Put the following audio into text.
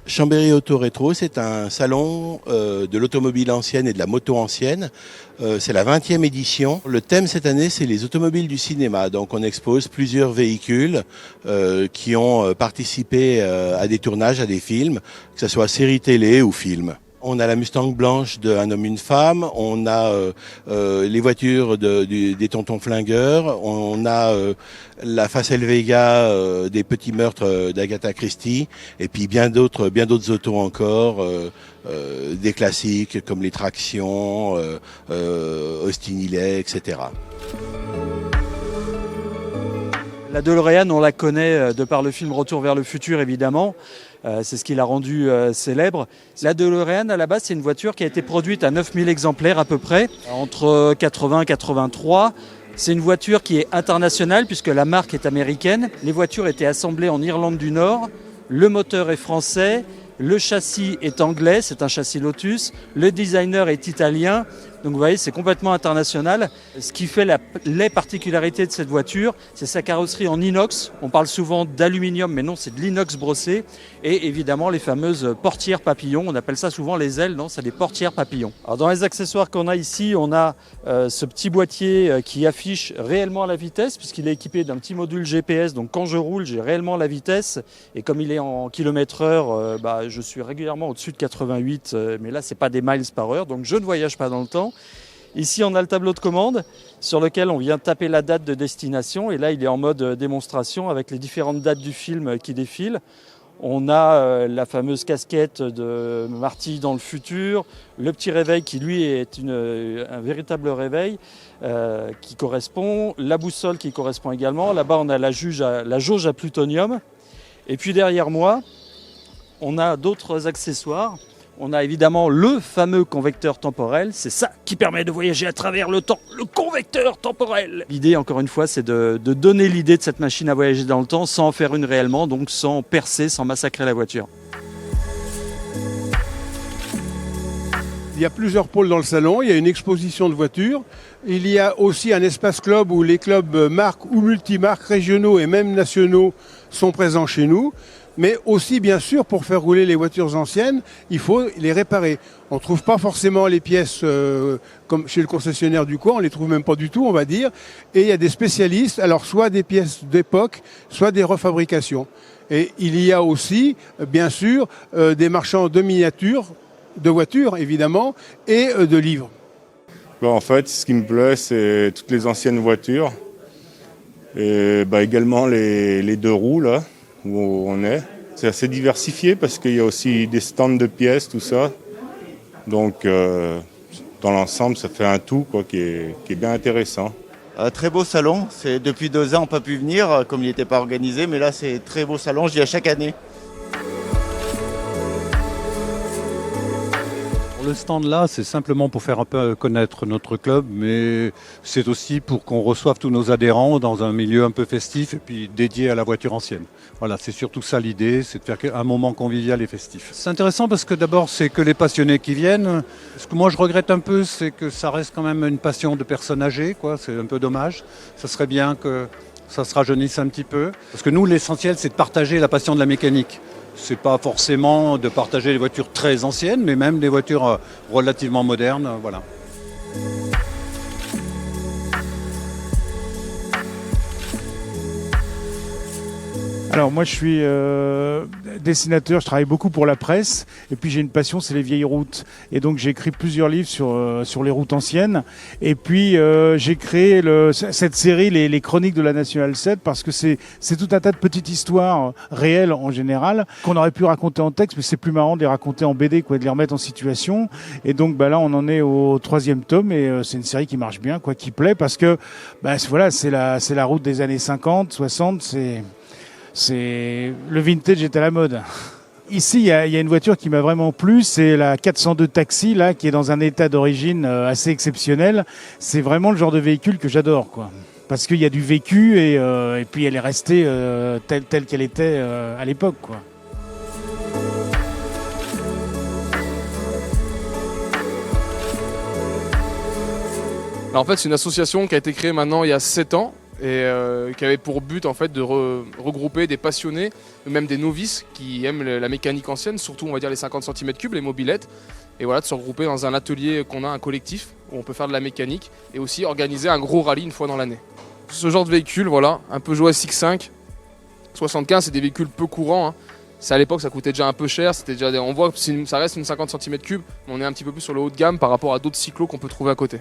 Chambéry Auto Rétro, c'est un salon de l'automobile ancienne et de la moto ancienne. C'est la 20e édition. Le thème cette année, c'est les automobiles du cinéma. Donc on expose plusieurs véhicules qui ont participé à des tournages, à des films, que ce soit séries télé ou films. On a la Mustang blanche de Un homme, une femme, on a les voitures des tontons flingueurs, on a la Facel Vega des petits meurtres d'Agatha Christie, et puis bien d'autres autos encore, des classiques comme les tractions, Austin Hillet, etc. La DeLorean, on la connaît de par le film Retour vers le futur, évidemment. C'est ce qui l'a rendue célèbre. La DeLorean, à la base, c'est une voiture qui a été produite à 9000 exemplaires à peu près, entre 80 et 83. C'est une voiture qui est internationale puisque la marque est américaine. Les voitures étaient assemblées en Irlande du Nord. Le moteur est français. Le châssis est anglais, c'est un châssis Lotus. Le designer est italien. Donc vous voyez, c'est complètement international. Ce qui fait les particularités de cette voiture, c'est sa carrosserie en inox. On parle souvent d'aluminium, mais non, c'est de l'inox brossé. Et évidemment, les fameuses portières papillons. On appelle ça souvent les ailes, non, c'est des portières papillons. Alors dans les accessoires qu'on a ici, on a ce petit boîtier qui affiche réellement la vitesse, puisqu'il est équipé d'un petit module GPS. Donc quand je roule, j'ai réellement la vitesse. Et comme il est en km/h, je suis régulièrement au-dessus de 88. Mais là, c'est pas des miles par heure, donc je ne voyage pas dans le temps. Ici, on a le tableau de commande sur lequel on vient taper la date de destination. Et là, il est en mode démonstration avec les différentes dates du film qui défilent. On a la fameuse casquette de Marty dans le futur, le petit réveil qui, lui, est un véritable réveil qui correspond, la boussole qui correspond également. Là-bas, on a la jauge à plutonium. Et puis derrière moi, on a d'autres accessoires. On a évidemment le fameux convecteur temporel, c'est ça qui permet de voyager à travers le temps, le convecteur temporel. L'idée, encore une fois, c'est de donner l'idée de cette machine à voyager dans le temps sans en faire une réellement, donc sans percer, sans massacrer la voiture. Il y a plusieurs pôles dans le salon, il y a une exposition de voitures, il y a aussi un espace club où les clubs marques ou multimarques régionaux et même nationaux sont présents chez nous. Mais aussi, bien sûr, pour faire rouler les voitures anciennes, il faut les réparer. On ne trouve pas forcément les pièces comme chez le concessionnaire du coin, on ne les trouve même pas du tout, on va dire. Et il y a des spécialistes, alors soit des pièces d'époque, soit des refabrications. Et il y a aussi, bien sûr, des marchands de miniatures, de voitures, évidemment, et de livres. En fait, ce qui me plaît, c'est toutes les anciennes voitures. Et également les deux roues, là, où on est. C'est assez diversifié parce qu'il y a aussi des stands de pièces, tout ça. Donc, dans l'ensemble, ça fait un tout qui est bien intéressant. Très beau salon. Depuis 2 ans, on n'a pas pu venir, comme il n'était pas organisé. Mais là, c'est très beau salon. J'y vais chaque année. Le stand là, c'est simplement pour faire un peu connaître notre club, mais c'est aussi pour qu'on reçoive tous nos adhérents dans un milieu un peu festif et puis dédié à la voiture ancienne. Voilà, c'est surtout ça l'idée, c'est de faire un moment convivial et festif. C'est intéressant parce que d'abord, c'est que les passionnés qui viennent. Ce que moi je regrette un peu, c'est que ça reste quand même une passion de personnes âgées, c'est un peu dommage. Ça serait bien que ça se rajeunisse un petit peu. Parce que nous, l'essentiel, c'est de partager la passion de la mécanique. C'est pas forcément de partager les voitures très anciennes, mais même des voitures relativement modernes, voilà. Alors moi je suis dessinateur, je travaille beaucoup pour la presse et puis j'ai une passion, c'est les vieilles routes. Et donc j'ai écrit plusieurs livres sur les routes anciennes. Et puis j'ai créé cette série, les Chroniques de la Nationale 7, parce que c'est tout un tas de petites histoires réelles en général qu'on aurait pu raconter en texte, mais c'est plus marrant de les raconter en BD, de les remettre en situation. Et donc là on en est au 3e tome et c'est une série qui marche bien, qui plaît, parce que voilà, c'est la route des années 50, 60, le vintage est à la mode. Ici, il y a une voiture qui m'a vraiment plu, c'est la 402 Taxi, là, qui est dans un état d'origine assez exceptionnel. C'est vraiment le genre de véhicule que j'adore, parce qu'il y a du vécu et puis elle est restée telle qu'elle était à l'époque, Alors en fait, c'est une association qui a été créée maintenant il y a 7 ans. et qui avait pour but en fait de regrouper des passionnés, même des novices qui aiment la mécanique ancienne, surtout on va dire les 50 cm3, les mobylettes, et voilà, de se regrouper dans un atelier qu'on a, un collectif, où on peut faire de la mécanique, et aussi organiser un gros rallye une fois dans l'année. Ce genre de véhicule, voilà, un Peugeot SX5, 75, c'est des véhicules peu courants, hein. C'est à l'époque, ça coûtait déjà un peu cher. C'était déjà on voit que ça reste une 50 cm3, mais on est un petit peu plus sur le haut de gamme par rapport à d'autres cyclos qu'on peut trouver à côté.